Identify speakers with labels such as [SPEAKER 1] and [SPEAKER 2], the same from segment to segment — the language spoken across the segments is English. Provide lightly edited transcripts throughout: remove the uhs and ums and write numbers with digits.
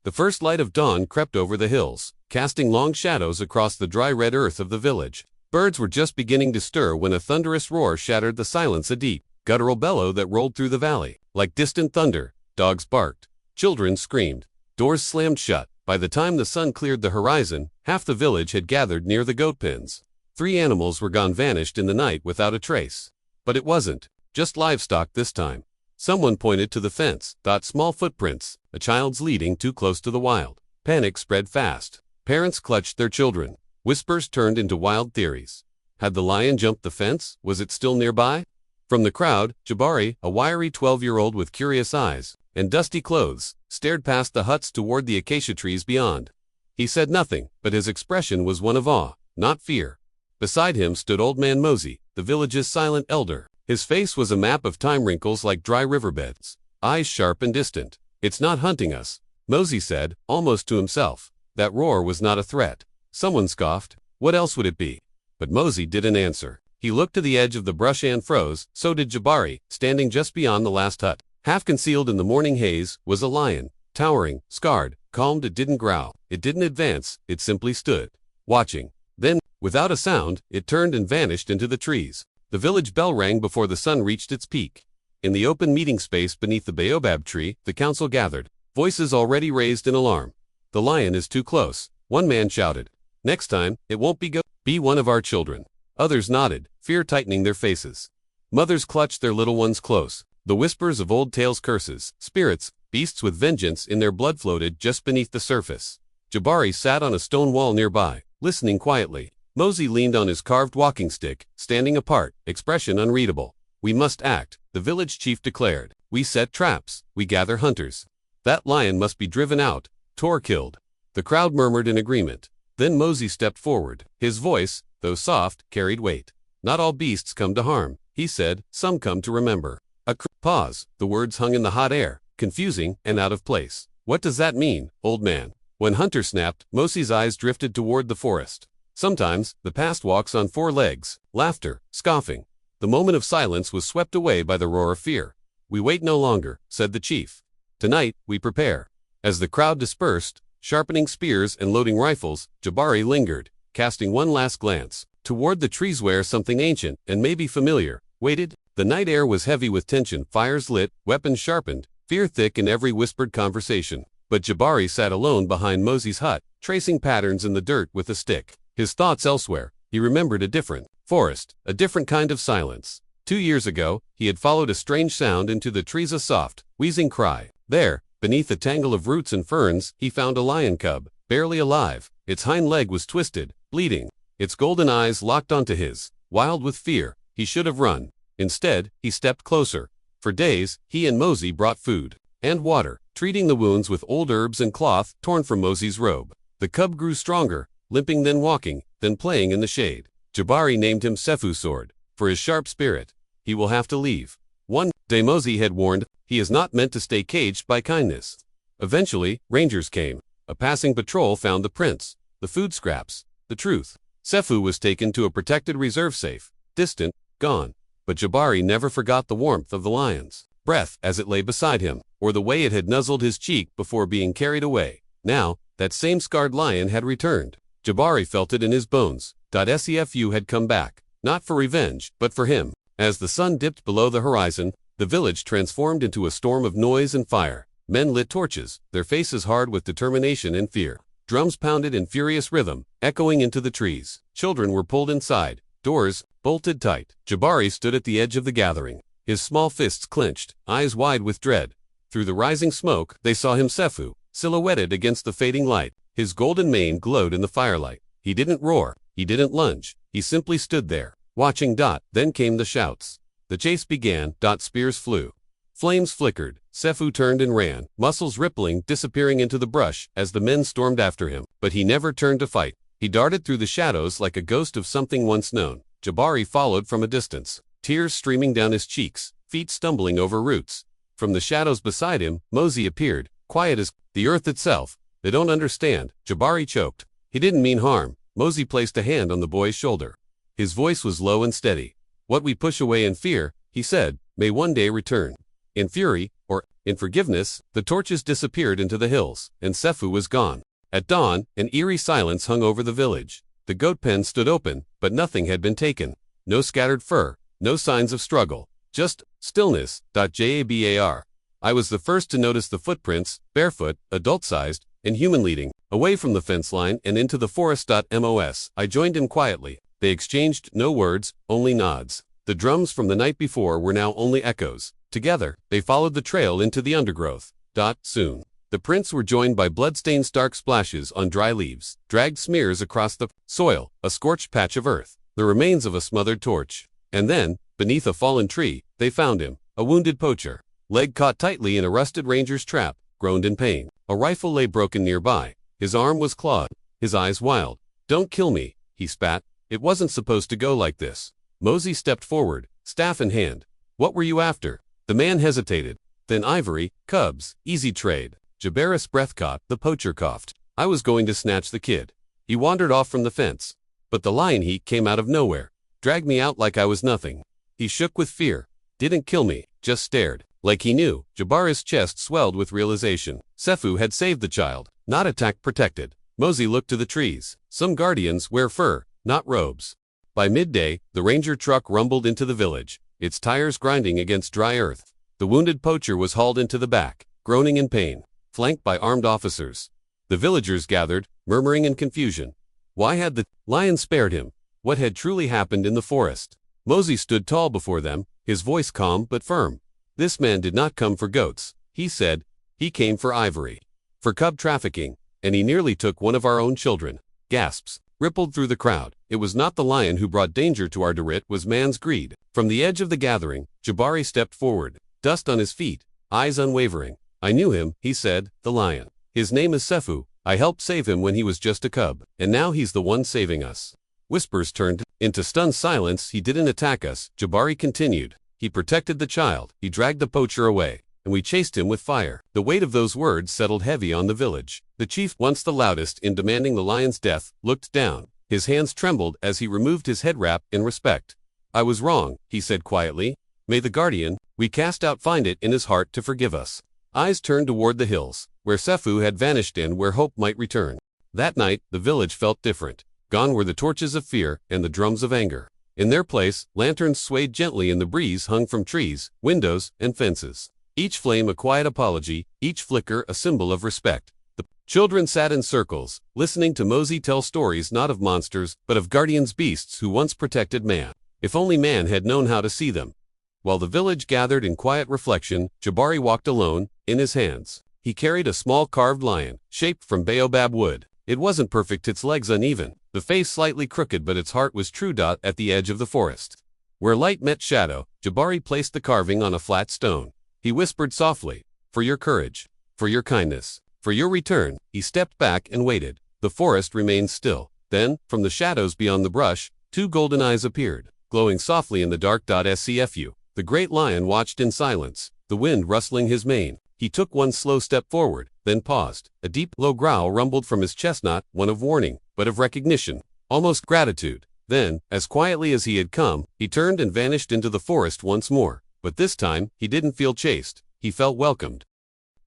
[SPEAKER 1] The first light of dawn crept over the hills, casting long shadows across the dry red earth of the village. Birds were just beginning to stir when a thunderous roar shattered the silence, a deep, guttural bellow that rolled through the valley. Like distant thunder, dogs barked, children screamed, doors slammed shut. By the time the sun cleared the horizon, half the village had gathered near the goat pens. 3 animals were gone, vanished in the night without a trace. But it wasn't just livestock this time. Someone pointed to the fence, small footprints, a child's leading too close to the wild. Panic spread fast. Parents clutched their children. Whispers turned into wild theories. Had the lion jumped the fence? Was it still nearby? From the crowd, Jabari, a wiry 12-year-old with curious eyes and dusty clothes, stared past the huts toward the acacia trees beyond. He said nothing, but his expression was one of awe, not fear. Beside him stood Old Man Mosey, the village's silent elder. His face was a map of time wrinkles like dry riverbeds, eyes sharp and distant. "It's not hunting us," Mosey said, almost to himself. That roar was not a threat. Someone scoffed. What else would it be? But Mosey didn't answer. He looked to the edge of the brush and froze. So did Jabari, standing just beyond the last hut. Half concealed in the morning haze was a lion, towering, scarred, calmed. It didn't growl. It didn't advance. It simply stood, watching. Then, without a sound, it turned and vanished into the trees. The village bell rang before the sun reached its peak. In the open meeting space beneath the baobab tree, the council gathered, voices already raised in alarm. "The lion is too close," one man shouted. "Next time, it won't be one of our children." Others nodded, fear tightening their faces. Mothers clutched their little ones close. The whispers of old tales, curses, spirits, beasts with vengeance in their blood floated just beneath the surface. Jabari sat on a stone wall nearby, listening quietly. Mosey leaned on his carved walking stick, standing apart, expression unreadable. "We must act," the village chief declared. "We set traps, we gather hunters. That lion must be driven out, or killed." The crowd murmured in agreement. Then Mosey stepped forward. His voice, though soft, carried weight. "Not all beasts come to harm," he said, "some come to remember." A pause. The words hung in the hot air, confusing and out of place. "What does that mean, old man?" When Hunter snapped, Mosey's eyes drifted toward the forest. Sometimes, the past walks on 4 legs, laughter, scoffing. The moment of silence was swept away by the roar of fear. "We wait no longer," said the chief. "Tonight, we prepare." As the crowd dispersed, sharpening spears and loading rifles, Jabari lingered, casting one last glance toward the trees where something ancient and maybe familiar waited. The night air was heavy with tension, fires lit, weapons sharpened, fear thick in every whispered conversation. But Jabari sat alone behind Mosey's hut, tracing patterns in the dirt with a stick. His thoughts elsewhere. He remembered a different forest, a different kind of silence. 2 years ago, he had followed a strange sound into the trees, a soft, wheezing cry. There, beneath a tangle of roots and ferns, he found a lion cub, barely alive. Its hind leg was twisted, bleeding. Its golden eyes locked onto his. Wild with fear, he should have run. Instead, he stepped closer. For days, he and Mosey brought food and water, treating the wounds with old herbs and cloth torn from Mosey's robe. The cub grew stronger, limping, then walking, then playing in the shade. Jabari named him Sefu Sword, for his sharp spirit. "He will have to leave." One day Mosey had warned, he is not meant to stay caged by kindness. Eventually, rangers came. A passing patrol found the prints, the food scraps, the truth. Sefu was taken to a protected reserve safe, distant, gone. But Jabari never forgot the warmth of the lion's breath as it lay beside him, or the way it had nuzzled his cheek before being carried away. Now, that same scarred lion had returned. Jabari felt it in his bones. Sefu had come back, not for revenge, but for him. As the sun dipped below the horizon, the village transformed into a storm of noise and fire. Men lit torches, their faces hard with determination and fear. Drums pounded in furious rhythm, echoing into the trees. Children were pulled inside, doors bolted tight. Jabari stood at the edge of the gathering, his small fists clenched, eyes wide with dread. Through the rising smoke, they saw him, Sefu, silhouetted against the fading light. His golden mane glowed in the firelight. He didn't roar, he didn't lunge, he simply stood there, watching. Then came the shouts. The chase began. Spears flew. Flames flickered. Sefu turned and ran, muscles rippling, disappearing into the brush as the men stormed after him. But he never turned to fight. He darted through the shadows like a ghost of something once known. Jabari followed from a distance, tears streaming down his cheeks, feet stumbling over roots. From the shadows beside him, Mosey appeared, quiet as the earth itself. "They don't understand," Jabari choked. "He didn't mean harm." Mosey placed a hand on the boy's shoulder. His voice was low and steady. "What we push away in fear," he said, "may one day return." In fury, or, in forgiveness, the torches disappeared into the hills, and Sefu was gone. At dawn, an eerie silence hung over the village. The goat pen stood open, but nothing had been taken. No scattered fur, no signs of struggle, just stillness. Jabar. I was the first to notice the footprints, barefoot, adult-sized, and human leading, away from the fence line and into the forest. Mos. I joined in quietly. They exchanged no words, only nods. The drums from the night before were now only echoes. Together, they followed the trail into the undergrowth. Soon, the prints were joined by bloodstained stark splashes on dry leaves, dragged smears across the soil, a scorched patch of earth, the remains of a smothered torch. And then, beneath a fallen tree, they found him, a wounded poacher, leg caught tightly in a rusted ranger's trap, groaned in pain. A rifle lay broken nearby. His arm was clawed, his eyes wild. "Don't kill me," he spat. "It wasn't supposed to go like this." Mosey stepped forward, staff in hand. "What were you after?" The man hesitated. "Then ivory, cubs, easy trade." Jabar's breath caught, the poacher coughed. "I was going to snatch the kid. He wandered off from the fence. But the lion heat came out of nowhere. Dragged me out like I was nothing." He shook with fear. "Didn't kill me, just stared." Like he knew. Jabar's chest swelled with realization. Sefu had saved the child, not attack protected. Mosey looked to the trees. Some guardians wear fur, not robes. By midday, the ranger truck rumbled into the village, its tires grinding against dry earth. The wounded poacher was hauled into the back, groaning in pain, flanked by armed officers. The villagers gathered, murmuring in confusion. Why had the lion spared him? What had truly happened in the forest? Mosey stood tall before them, his voice calm but firm. "This man did not come for goats," he said. "He came for ivory. For cub trafficking, and he nearly took one of our own children." Gasps rippled through the crowd. It was not the lion who brought danger to our Dorit, was man's greed. From the edge of the gathering, Jabari stepped forward, dust on his feet, eyes unwavering. "I knew him," he said, "the lion. His name is Sefu. I helped save him when he was just a cub, and now he's the one saving us." Whispers turned into stunned silence. "He didn't attack us," Jabari continued. "He protected the child. He dragged the poacher away, and we chased him with fire." The weight of those words settled heavy on the village. The chief, once the loudest in demanding the lion's death, looked down. His hands trembled as he removed his head wrap in respect. "I was wrong," he said quietly. "May the guardian we cast out find it in his heart to forgive us." Eyes turned toward the hills, where Sefu had vanished and where hope might return. That night, the village felt different. Gone were the torches of fear and the drums of anger. In their place, lanterns swayed gently in the breeze hung from trees, windows, and fences. Each flame a quiet apology, each flicker a symbol of respect. The children sat in circles, listening to Mosey tell stories not of monsters, but of guardians beasts who once protected man. If only man had known how to see them. While the village gathered in quiet reflection, Jabari walked alone, in his hands. He carried a small carved lion, shaped from baobab wood. It wasn't perfect, its legs uneven, the face slightly crooked, but its heart was true. At the edge of the forest, where light met shadow, Jabari placed the carving on a flat stone. He whispered softly, "For your courage, for your kindness, for your return." He stepped back and waited. The forest remained still. Then, from the shadows beyond the brush, two golden eyes appeared, glowing softly in the dark. Scfu. The great lion watched in silence, the wind rustling his mane. He took one slow step forward, then paused. A deep, low growl rumbled from his chest, not one of warning, but of recognition, almost gratitude. Then, as quietly as he had come, he turned and vanished into the forest once more. But this time, he didn't feel chased, he felt welcomed.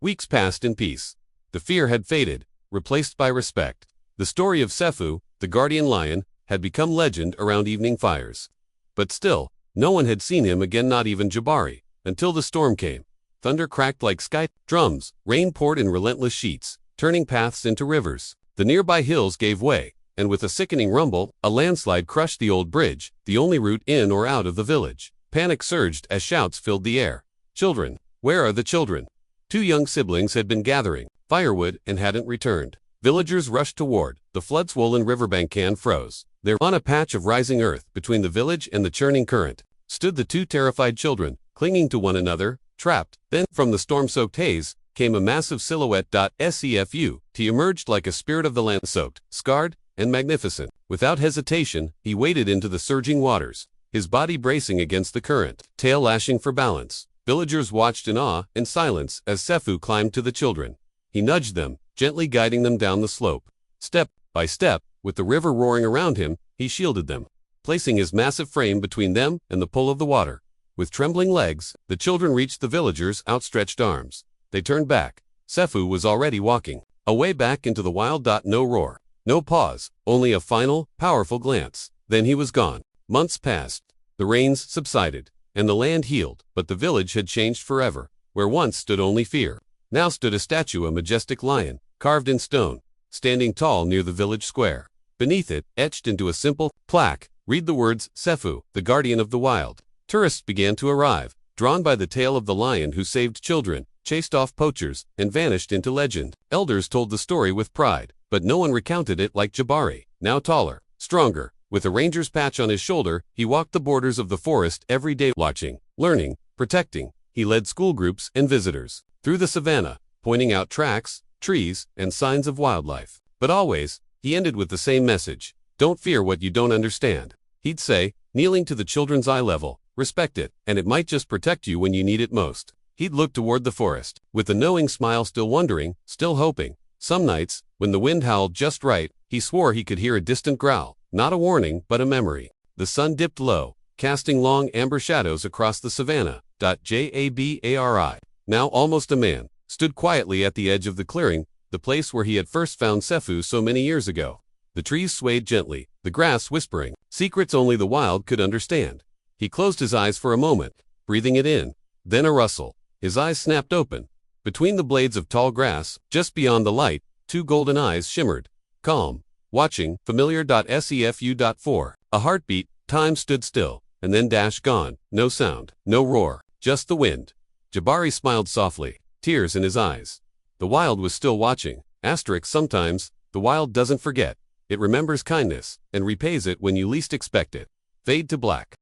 [SPEAKER 1] Weeks passed in peace. The fear had faded, replaced by respect. The story of Sefu, the guardian lion, had become legend around evening fires. But still, no one had seen him again, not even Jabari, until the storm came. Thunder cracked like sky drums, rain poured in relentless sheets, turning paths into rivers. The nearby hills gave way, and with a sickening rumble, a landslide crushed the old bridge, the only route in or out of the village. Panic surged as shouts filled the air. "Children! Where are the children?" Two young siblings had been gathering firewood and hadn't returned. Villagers rushed toward the flood-swollen riverbank. Can froze. There, on a patch of rising earth between the village and the churning current, stood the two terrified children, clinging to one another, trapped. Then, from the storm-soaked haze, came a massive silhouette. Scfu. He emerged like a spirit of the land, soaked, scarred, and magnificent. Without hesitation, he waded into the surging waters, his body bracing against the current, tail lashing for balance. Villagers watched in awe and silence as Sefu climbed to the children. He nudged them, gently guiding them down the slope. Step by step, with the river roaring around him, he shielded them, placing his massive frame between them and the pull of the water. With trembling legs, the children reached the villagers' outstretched arms. They turned back. Sefu was already walking, away back into the wild. No roar. No pause, only a final, powerful glance. Then he was gone. Months passed. The rains subsided, and the land healed, but the village had changed forever. Where once stood only fear, now stood a statue, a majestic lion, carved in stone, standing tall near the village square. Beneath it, etched into a simple plaque, read the words, Sefu, the guardian of the wild. Tourists began to arrive, drawn by the tale of the lion who saved children, chased off poachers, and vanished into legend. Elders told the story with pride, but no one recounted it like Jabari. Now taller, stronger, with a ranger's patch on his shoulder, he walked the borders of the forest every day, watching, learning, protecting. He led school groups and visitors through the savannah, pointing out tracks, trees, and signs of wildlife. But always, he ended with the same message: don't fear what you don't understand. He'd say, kneeling to the children's eye level, respect it, and it might just protect you when you need it most. He'd look toward the forest, with a knowing smile, still wondering, still hoping. Some nights, when the wind howled just right, he swore he could hear a distant growl, not a warning, but a memory. The sun dipped low, casting long amber shadows across the savannah. Jabari, now almost a man, stood quietly at the edge of the clearing, the place where he had first found Sefu so many years ago. The trees swayed gently, the grass whispering, secrets only the wild could understand. He closed his eyes for a moment, breathing it in. Then a rustle. His eyes snapped open. Between the blades of tall grass, just beyond the light, two golden eyes shimmered. Calm, watching, familiar. Sefu. A heartbeat, time stood still, and then gone. No sound, no roar, just the wind. Jabari smiled softly, tears in his eyes. The wild was still watching. Sometimes, the wild doesn't forget. It remembers kindness, and repays it when you least expect it. Fade to black.